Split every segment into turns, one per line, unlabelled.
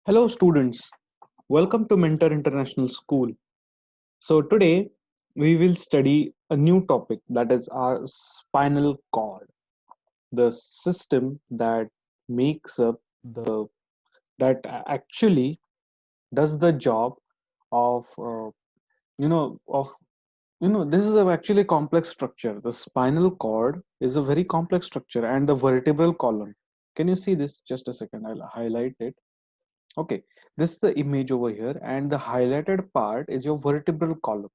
Hello, students. Welcome to Mentor International School. So, today we will study a new topic, that is our spinal cord, the system that makes up the that actually does the job of of this is actually complex structure. The spinal cord is a very complex structure, and the vertebral column. Can you see this? Just a second, I'll highlight it. Okay, this is the image over here, and the highlighted part is your vertebral column.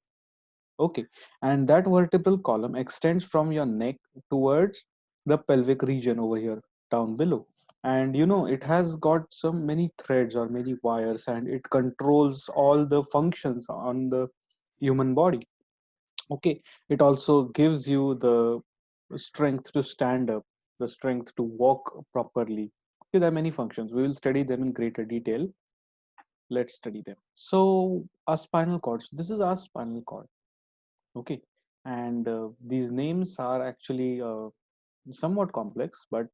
Okay, and that vertebral column extends from your neck towards the pelvic region over here down below. And it has got some many threads or many wires, and it controls all the functions on the human body. Okay, it also gives you the strength to stand up, the strength to walk properly. Okay, there are many functions. We will study them in greater detail. Let's study them. So our spinal cord, so this is our spinal cord. Okay, and these names are actually somewhat complex, but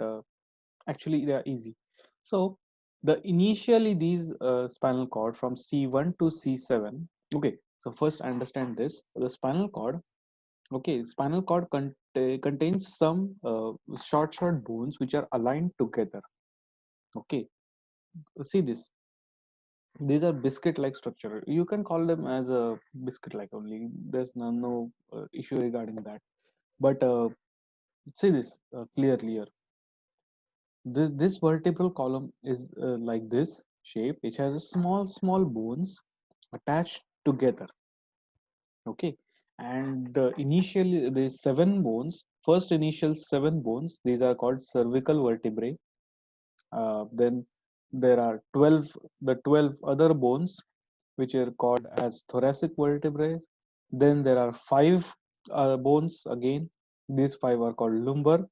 actually they are easy. So the initially these spinal cord from C1 to C7. Okay, so first understand this: the spinal cord. Okay, spinal cord contains some short bones which are aligned together. Okay, see this. These are biscuit like structure. You can call them as a biscuit like only. There's no issue regarding that. But see this clearly here. This vertebral column is like this shape, which has a small bones attached together. Okay, and initially the seven bones, first initial seven bones, these are called cervical vertebrae. Then there are 12, the 12 other bones which are called as thoracic vertebrae. Then there are five bones again. These five are called lumbar,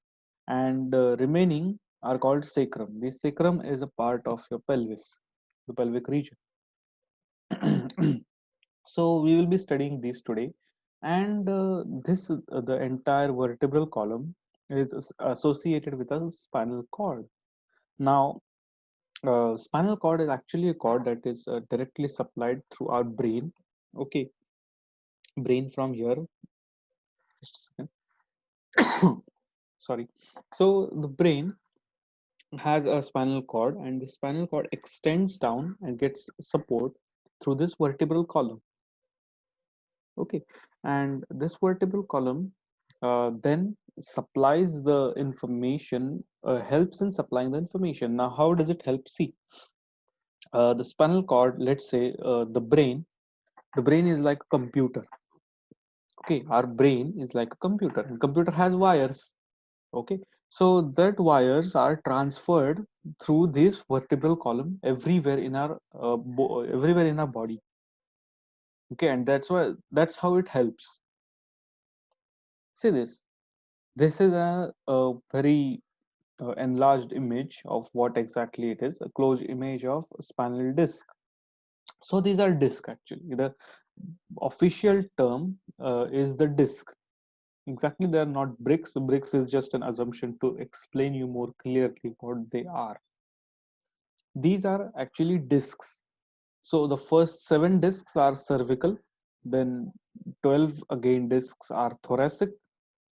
and the remaining are called sacrum. This sacrum is a part of your pelvis, the pelvic region. So we will be studying these today, and this the entire vertebral column is associated with a spinal cord. Now, spinal cord is actually a cord that is directly supplied through our brain. Okay, brain from here. Just a second. Sorry. So the brain has a spinal cord, and the spinal cord extends down and gets support through this vertebral column. Okay, and this vertebral column then supplies the information, helps in supplying the information. Now, how does it help? See, the spinal cord, let's say the brain is like a computer. Okay, our brain is like a computer, and computer has wires. Okay, so that wires are transferred through this vertebral column everywhere in our everywhere in our body. Okay, and that's how it helps. See this. This is a very enlarged image of what exactly it is, a close image of spinal disc. So these are disc actually. The official term is the disc. Exactly, they are not bricks. Bricks is just an assumption to explain you more clearly what they are. These are actually discs. So the first seven discs are cervical, then 12 again discs are thoracic,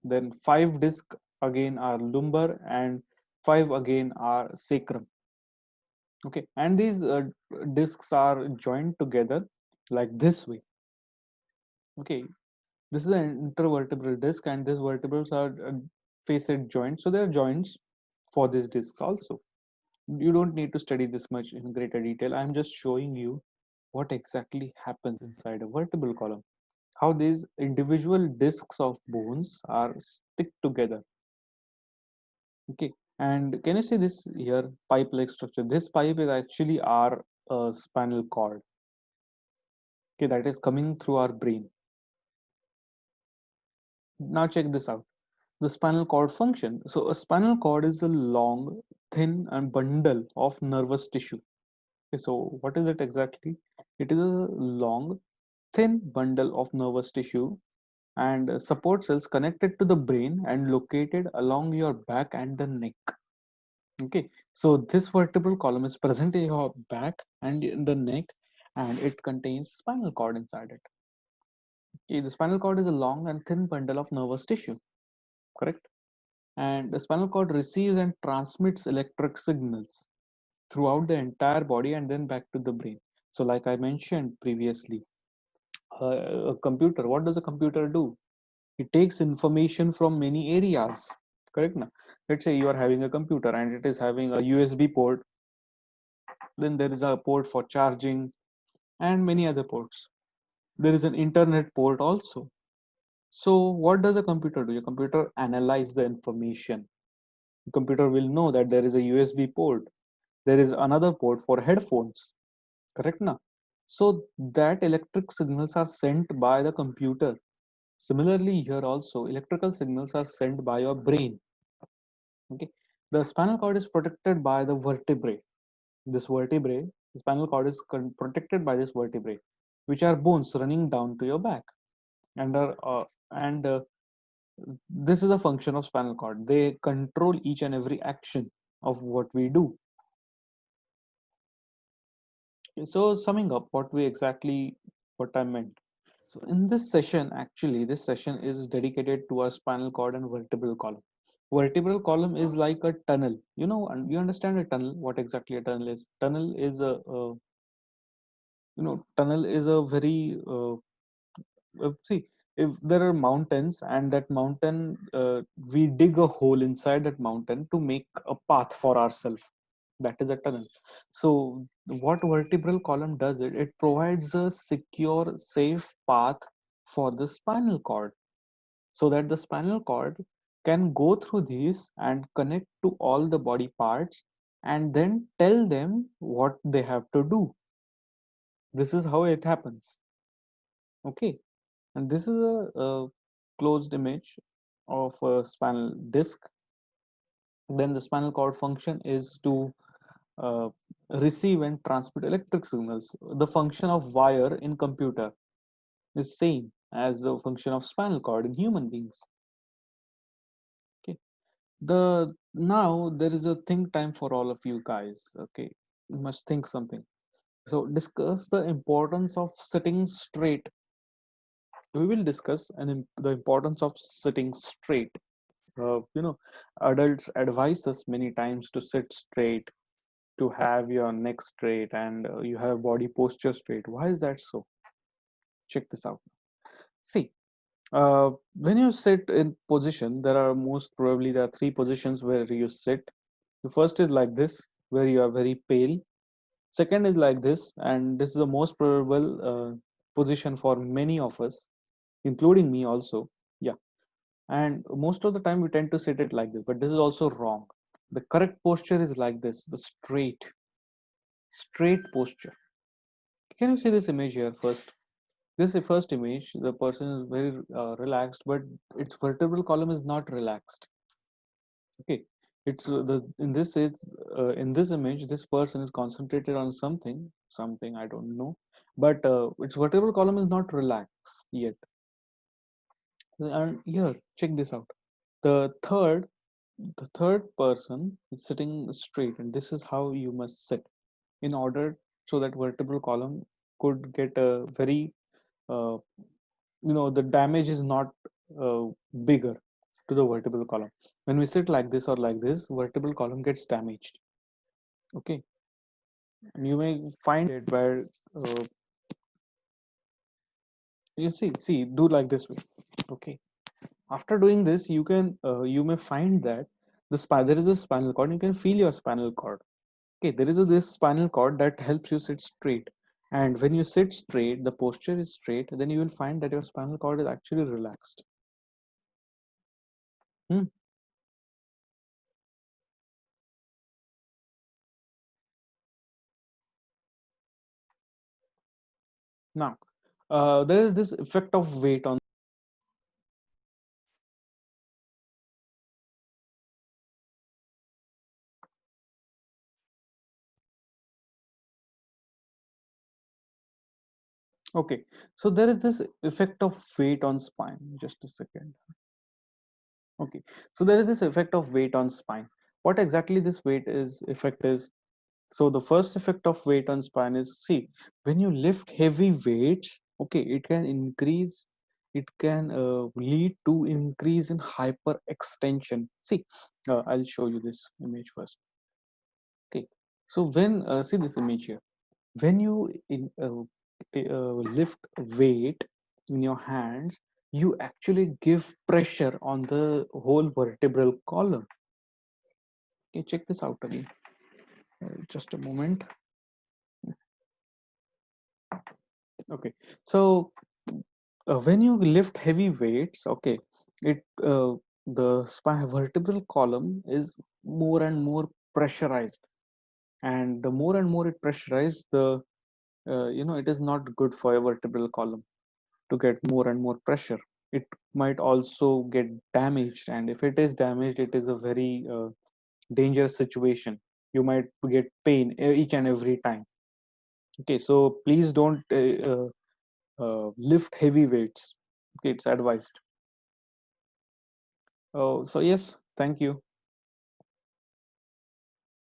then five discs again are lumbar, and five again are sacrum. Okay, and these discs are joined together like this way. Okay, this is an intervertebral disc, and these vertebrae are facet joints, so there are joints for these discs also. You don't need to study this much in greater detail. I'm just showing you what exactly happens inside a vertebral column, how these individual discs of bones are stick together. Okay, and can you see this here pipe like structure? This pipe is actually our spinal cord. Okay, that is coming through our brain. Now check this out, the spinal cord function. So a spinal cord is a long, thin and bundle of nervous tissue. Okay, so what is it exactly? It is a long, thin bundle of nervous tissue and support cells connected to the brain and located along your back and the neck. Okay, So this vertebral column is present in your back and in the neck, and it contains spinal cord inside it. Okay, the spinal cord is a long and thin bundle of nervous tissue, correct? And the spinal cord receives and transmits electric signals throughout the entire body and then back to the brain. So like I mentioned previously, a computer, what does a computer do? It takes information from many areas, correct now? Let's say you are having a computer and it is having a USB port, then there is a port for charging and many other ports. There is an internet port also. So what does a computer do? A computer analyze the information. The computer will know that there is a USB port, there is another port for headphones, correct now? So that electric signals are sent by the computer. Similarly, here also electrical signals are sent by your brain. Okay, the spinal cord is protected by the vertebrae. This vertebrae, the spinal cord is protected by this vertebrae, which are bones running down to your back. And this is a function of spinal cord. They control each and every action of what we do. Okay, so summing up what I meant. So in this session, actually, this session is dedicated to our spinal cord and vertebral column. Vertebral column is like a tunnel. You know, and you understand a tunnel. What exactly a tunnel is? Tunnel is a very see, if there are mountains and that mountain, we dig a hole inside that mountain to make a path for ourselves. That is a tunnel. So what vertebral column does, it provides a secure, safe path for the spinal cord, so that the spinal cord can go through these and connect to all the body parts and then tell them what they have to do. This is how it happens. Okay, and this is a closed image of a spinal disc. Then the spinal cord function is to uh, receive and transmit electric signals. The function of wire in computer is same as the function of spinal cord in human beings. Okay, the now there is a think time for all of you guys. Okay, you must think something. So discuss the importance of sitting straight. We will discuss the importance of sitting straight. Adults advise us many times to sit straight, to have your neck straight, and you have body posture straight. Why is that so? Check this out. See, when you sit in position, there are three positions where you sit. The first is like this, where you are very pale. Second is like this, and this is the most probable position for many of us, including me also. Yeah, and most of the time we tend to sit it like this, but this is also wrong. The correct posture is like this, the straight posture. Can you see this image here first? This first image, the person is very relaxed, but its vertebral column is not relaxed. Okay, it's the in this image, this person is concentrated on something I don't know, but its vertebral column is not relaxed yet. And here, check this out. The third person is sitting straight, and this is how you must sit in order so that vertebral column could get a very uh, the damage is not uh, bigger to the vertebral column. When we sit like this or like this, vertebral column gets damaged. Okay, and you may find it where you see do like this way. Okay, after doing this, you may find that there is a spinal cord. You can feel your spinal cord. Okay, there is this spinal cord that helps you sit straight. And when you sit straight, the posture is straight, then you will find that your spinal cord is actually relaxed. Hmm. Now, there is this effect of weight on. Okay, so there is this effect of weight on spine. Just a second. Okay, so there is this effect of weight on spine. What exactly this weight is effect is? So the first effect of weight on spine is, see, when you lift heavy weights, okay, it can lead to increase in hyperextension. See, I'll show you this image first. Okay, so when see this image here, when you lift weight in your hands, you actually give pressure on the whole vertebral column. Okay, check this out again. Just a moment. Okay, so when you lift heavy weights, okay, it the spine vertebral column is more and more pressurized, and the more and more it pressurized, the it is not good for a vertebral column to get more and more pressure. It might also get damaged, and if it is damaged, it is a very dangerous situation. You might get pain each and every time. Okay, so please don't lift heavy weights. Okay, it's advised. Oh, so yes, thank you.